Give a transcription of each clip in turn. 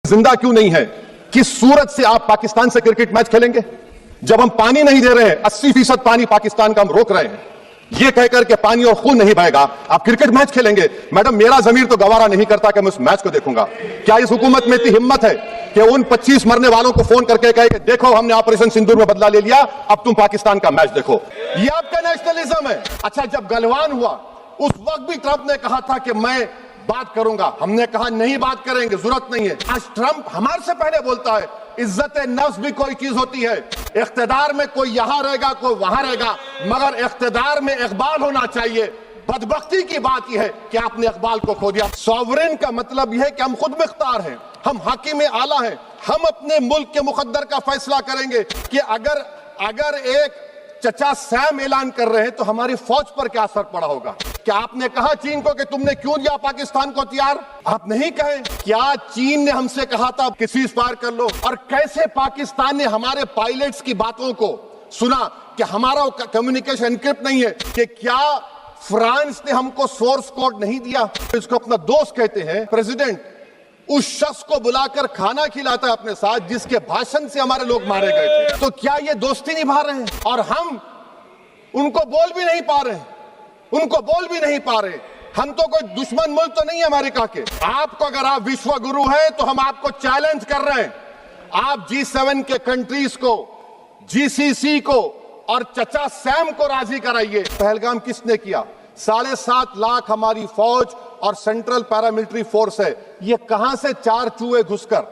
जिंदा क्यों नहीं है कि सूरत से आप पाकिस्तान से क्रिकेट मैच खेलेंगे जब हम पानी नहीं दे रहे हैं। 80% पानी पाकिस्तान का हम रोक रहे हैं। यह कहकर के पानी और खून नहीं बहेगा, आप क्रिकेट मैच खेलेंगे। मैडम, मेरा जमीर तो गवारा नहीं करता कि मैं उस मैच को देखूंगा। क्या इस हुकूमत में इतनी हिम्मत है कि उन 25 मरने वालों को फोन करके कहे कि देखो हमने ऑपरेशन सिंदूर में बदला ले लिया, अब तुम पाकिस्तान का मैच देखो। यह आपका नेशनलिज्म है। अच्छा, जब गलवान हुआ उस वक्त भी ट्रंप ने कहा था कि मैं बात करूंगा। हमने कहा नहीं बात करेंगे, जरूरत नहीं है। आज ट्रंप हमारे से पहले बोलता है इज्जत नफ्स भी कोई चीज होती है। इख्तिदार में कोई यहां रहेगा, कोई वहां रहेगा, मगर इख्तिदार में इकबाल होना चाहिए। बदबख्ती की बात यह है कि आपने इकबाल को खो दिया। सॉवरेन का मतलब यह है कि हम खुद मुख्तार हैं, हम हाकिम आला हैं। हम अपने मुल्क के मुकद्दर का फैसला करेंगे कि अगर एक चचा सैम ऐलान कर रहे हैं तो हमारी फौज पर क्या असर पड़ा होगा। क्या आपने कहा चीन को कि तुमने क्यों दिया पाकिस्तान को हथियार? आप नहीं कहे। क्या चीन ने हमसे कहा था कि सीज फायर कर लो? और कैसे पाकिस्तान ने हमारे पायलट्स की बातों को सुना कि हमारा कम्युनिकेशन एनक्रिप्ट नहीं है? कि क्या फ्रांस ने हमको सोर्स कोड नहीं दिया? इसको अपना दोस्त कहते हैं। प्रेसिडेंट उस शख्स को बुलाकर खाना खिलाता है अपने साथ जिसके भाषण से हमारे लोग मारे गए थे। तो क्या ये दोस्ती निभा रहे हैं? और हम उनको बोल भी नहीं पा रहे, उनको बोल भी नहीं पा रहे। हम तो कोई दुश्मन मुल्क तो नहीं है अमेरिका के। आपको, अगर आप विश्व गुरु हैं तो हम आपको चैलेंज कर रहे हैं। आप G7 के कंट्रीज को, GCC को और चचा सैम को राजी कराइए। पहलगाम किसने किया? 7.5 लाख हमारी फौज और सेंट्रल पैरामिलिट्री फोर्स है। ये कहां से 4 चूहे घुसकर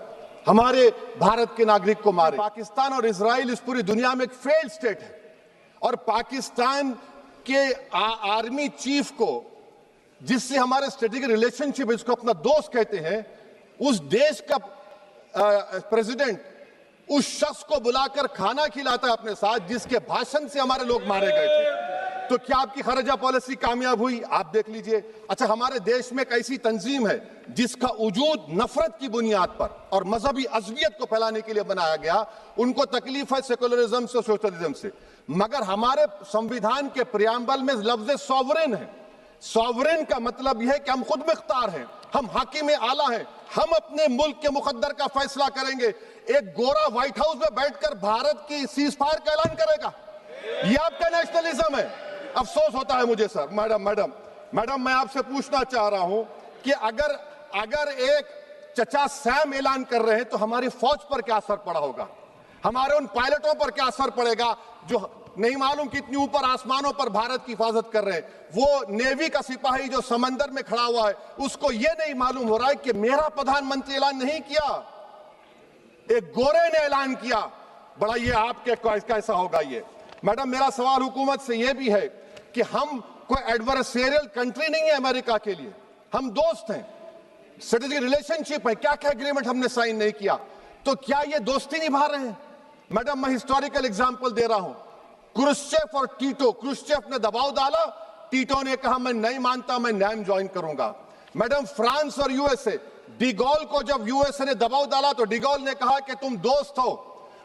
हमारे भारत के नागरिक को मारे? पाकिस्तान और इजराइल इस पूरी दुनिया में एक फेल्ड स्टेट है। और पाकिस्तान के आर्मी चीफ को, जिससे हमारे स्ट्रेटेजिक रिलेशनशिप, इसको अपना दोस्त कहते हैं, उस देश का प्रेसिडेंट उस शख्स को बुलाकर खाना खिलाता है अपने साथ जिसके भाषण से हमारे लोग मारे गए थे। तो क्या आपकी खर्जा पॉलिसी कामयाब हुई? आप देख लीजिए। अच्छा, हमारे देश में एक ऐसी तंजीम है जिसका वजूद नफरत की बुनियाद पर और मजहबी अज़बियत को फैलाने के लिए बनाया गया। उनको तकलीफ है सेकुलरिज्म से, सोशलिज्म से, मगर हमारे संविधान के प्रियम्बल में लफ्ज सॉवरेन है। सॉवरेन का मतलब यह है कि हम खुद मुख्तार हैं, हम हाकिम आला हैं, हम अपने मुल्क के मुकद्दर का फैसला करेंगे। एक गोरा व्हाइट हाउस में बैठकर भारत की सीज फायर का ऐलान करेगा? यह आपका नेशनलिज्म है। अफसोस होता है मुझे सर। मैडम, मैं आपसे पूछना चाह रहा हूं कि अगर एक चचा सैम ऐलान कर रहे हैं तो हमारी फौज पर क्या असर पड़ा होगा? हमारे उन पायलटों पर क्या असर पड़ेगा जो नहीं मालूम कितनी ऊपर आसमानों पर भारत की हिफाजत कर रहे हैं? वो नेवी का सिपाही जो समंदर में खड़ा हुआ है, उसको यह नहीं मालूम हो रहा है कि मेरा प्रधानमंत्री ऐलान नहीं किया, एक गोरे ने ऐलान किया। बड़ा ये आपके कैसा होगा ये? मैडम, मेरा सवाल हुकूमत से यह भी है कि हम कोई एडवर्सेरियल कंट्री नहीं है अमेरिका के लिए, हम दोस्त हैं, स्ट्रेटेजिक रिलेशनशिप है। क्या क्या एग्रीमेंट हमने साइन नहीं किया? तो क्या ये दोस्ती निभा रहे हैं? मैडम, मैं हिस्टोरिकल एग्जांपल दे रहा हूं। क्रुश्चेव और टीटो। क्रुश्चेव ने दबाव डाला, टीटो ने कहा मैं नहीं मानता, मैं नैम ज्वाइन करूंगा। मैडम, फ्रांस और यूएसए। डिगोल को जब यूएसए ने दबाव डाला तो डिगोल ने कहा कि तुम दोस्त हो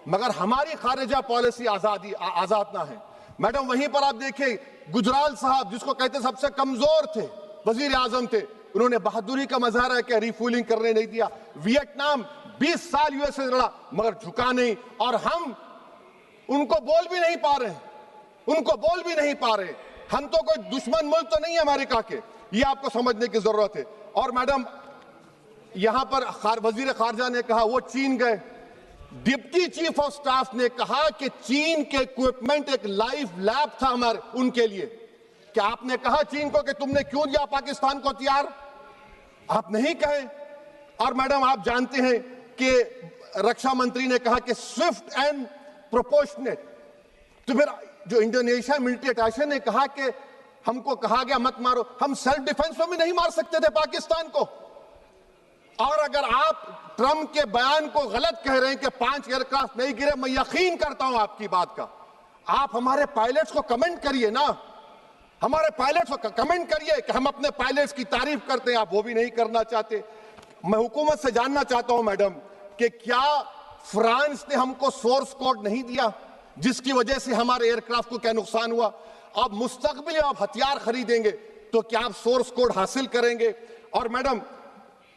मगर हमारी खारिजा पॉलिसी आजाद ना है। मैडम, वहीं पर आप देखिए गुजराल साहब, जिसको कहते सबसे कमजोर थे, वजीर आजम थे, उन्होंने बहादुरी का मजारा किया, रिफ्यूलिंग करने नहीं दिया। वियतनाम 20 साल यूएसए से लड़ा मगर झुका नहीं। और हम उनको बोल भी नहीं पा रहे, उनको बोल भी नहीं पा रहे। हम तो कोई दुश्मन मुल्क तो नहीं है अमेरिका के, ये आपको समझने की जरूरत है। और मैडम, यहां पर वजीर खारजा ने कहा वो चीन गए। डिप्टी चीफ ऑफ स्टाफ ने कहा कि चीन के इक्विपमेंट एक लाइव लैब था हमारे उनके लिए। क्या आपने कहा चीन को कि तुमने क्यों दिया पाकिस्तान को हथियार? आप नहीं कहे। और मैडम, आप जानते हैं कि रक्षा मंत्री ने कहा कि स्विफ्ट एंड प्रोपोर्शनेट। तो फिर जो इंडोनेशिया मिलिट्री अटैचे ने कहा कि हमको कहा गया मत मारो, हम सेल्फ डिफेंस में भी नहीं मार सकते थे पाकिस्तान को। और अगर आप ट्रंप के बयान को गलत कह रहे हैं कि 5 एयरक्राफ्ट नहीं गिरे, मैं यकीन करता हूं आपकी बात का। आप हमारे पायलट्स को कमेंट करिए ना, हमारे पायलट्स को कमेंट करिए कि हम अपने पायलट्स की तारीफ करते हैं। आप वो भी नहीं करना चाहते। मैं हुकूमत से जानना चाहता हूं मैडम कि क्या फ्रांस ने हमको सोर्स कोड नहीं दिया जिसकी वजह से हमारे एयरक्राफ्ट को क्या नुकसान हुआ? अब मुस्तकबिल में आप हथियार खरीदेंगे तो क्या आप सोर्स कोड हासिल करेंगे? और मैडम,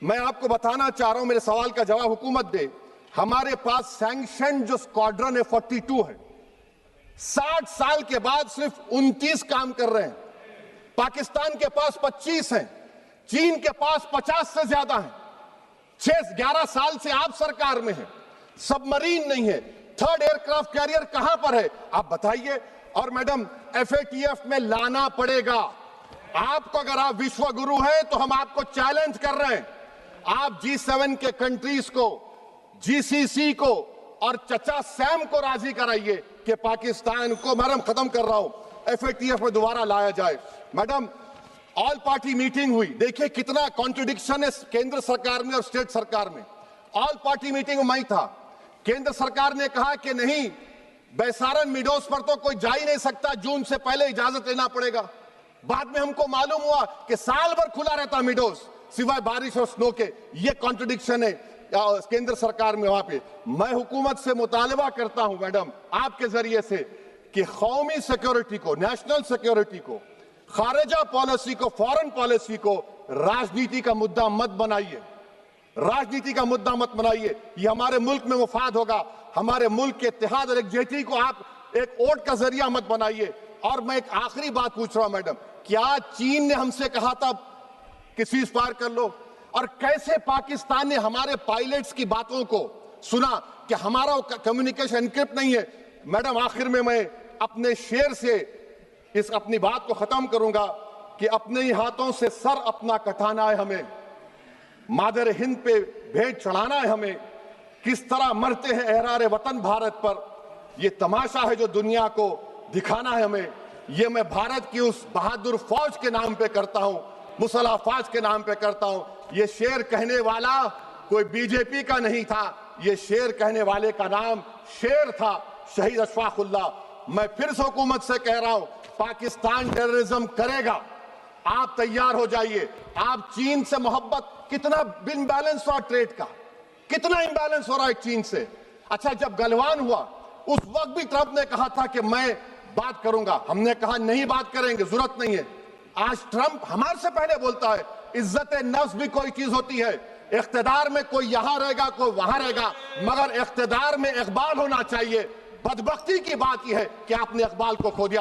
मैं आपको बताना चाह रहा हूं, मेरे सवाल का जवाब हुकूमत दे। हमारे पास सैंक्शन जो स्क्वाड्रन है 42 है, 60 साल के बाद सिर्फ 29 काम कर रहे हैं। पाकिस्तान के पास 25 हैं, चीन के पास 50 से ज्यादा हैं। 11 साल से आप सरकार में हैं, सबमरीन नहीं है, थर्ड एयरक्राफ्ट कैरियर कहां पर है आप बताइए। और मैडम FATF में लाना पड़ेगा आपको। अगर आप विश्व गुरु हैं तो हम आपको चैलेंज कर रहे हैं, आप G7 के कंट्रीज को, GCC को और चचा सैम को राजी कराइए कि पाकिस्तान को, मैडम खत्म कर रहा हूं, FATF में दोबारा लाया जाए। मैडम ऑल पार्टी मीटिंग हुई, देखिए कितना कॉन्ट्रडिक्शन है केंद्र सरकार में और स्टेट सरकार में। ऑल पार्टी मीटिंग में मैं था, केंद्र सरकार ने कहा कि नहीं, बैसारन मिडोस पर तो कोई जा ही नहीं सकता, जून से पहले इजाजत लेना पड़ेगा। बाद में हमको मालूम हुआ कि साल भर खुला रहता मिडोस सिवाय बारिश और स्नो के। ये कॉन्ट्रडिक्शन है केंद्र सरकार में। वहां पे मैं हुकूमत से मुतालबा करता हूं मैडम आपके जरिए से कि कौमी सिक्योरिटी को, नेशनल सिक्योरिटी को, खारिजा पॉलिसी को, फॉरेन पॉलिसी को राजनीति का मुद्दा मत बनाइए, राजनीति का मुद्दा मत बनाइए। ये हमारे मुल्क में मुफाद होगा, हमारे मुल्क के इत्तेहाद और एकजुटती को आप एक वोट का जरिया मत बनाइए। और मैं एक आखिरी बात पूछ रहा हूं मैडम, क्या चीन ने हमसे कहा था कि सीज फायर कर लो? और कैसे पाकिस्तान ने हमारे पायलट्स की बातों को सुना कि हमारा कम्युनिकेशन एनक्रिप्ट नहीं है? मैडम आखिर में मैं अपने शेर से इस अपनी बात को खत्म करूंगा कि अपने ही हाथों से सर अपना कटाना है हमें, मादर हिंद पे भेंट चढ़ाना है हमें। किस तरह मरते हैं एहरार वतन भारत पर, यह तमाशा है जो दुनिया को दिखाना है हमें। यह मैं भारत की उस बहादुर फौज के नाम पे करता हूं, मुसल्ह फौज के नाम पे करता हूं। यह शेर कहने वाला कोई बीजेपी का नहीं था, यह शेर कहने वाले का नाम शेर था, शहीद अशफाकुल्लाह। मैं फिर से हुकूमत से कह रहा हूं, पाकिस्तान टेररिज्म करेगा, आप तैयार हो जाइए। आप चीन से मोहब्बत, कितना इम्बैलेंस हुआ ट्रेड का, कितना इम्बैलेंस हो रहा है चीन से। अच्छा, जब गलवान हुआ उस वक्त भी ट्रंप ने कहा था कि मैं बात करूंगा, हमने कहा नहीं बात करेंगे, जरूरत नहीं है। आज ट्रंप हमारे से पहले बोलता है। इज्जत नफ्स भी कोई चीज होती है, इख्तिदार में कोई यहां रहेगा कोई वहां रहेगा, मगर इख्तिदार में इकबाल होना चाहिए। बदबख्ती की बात यह है कि आपने इकबाल को खो दिया।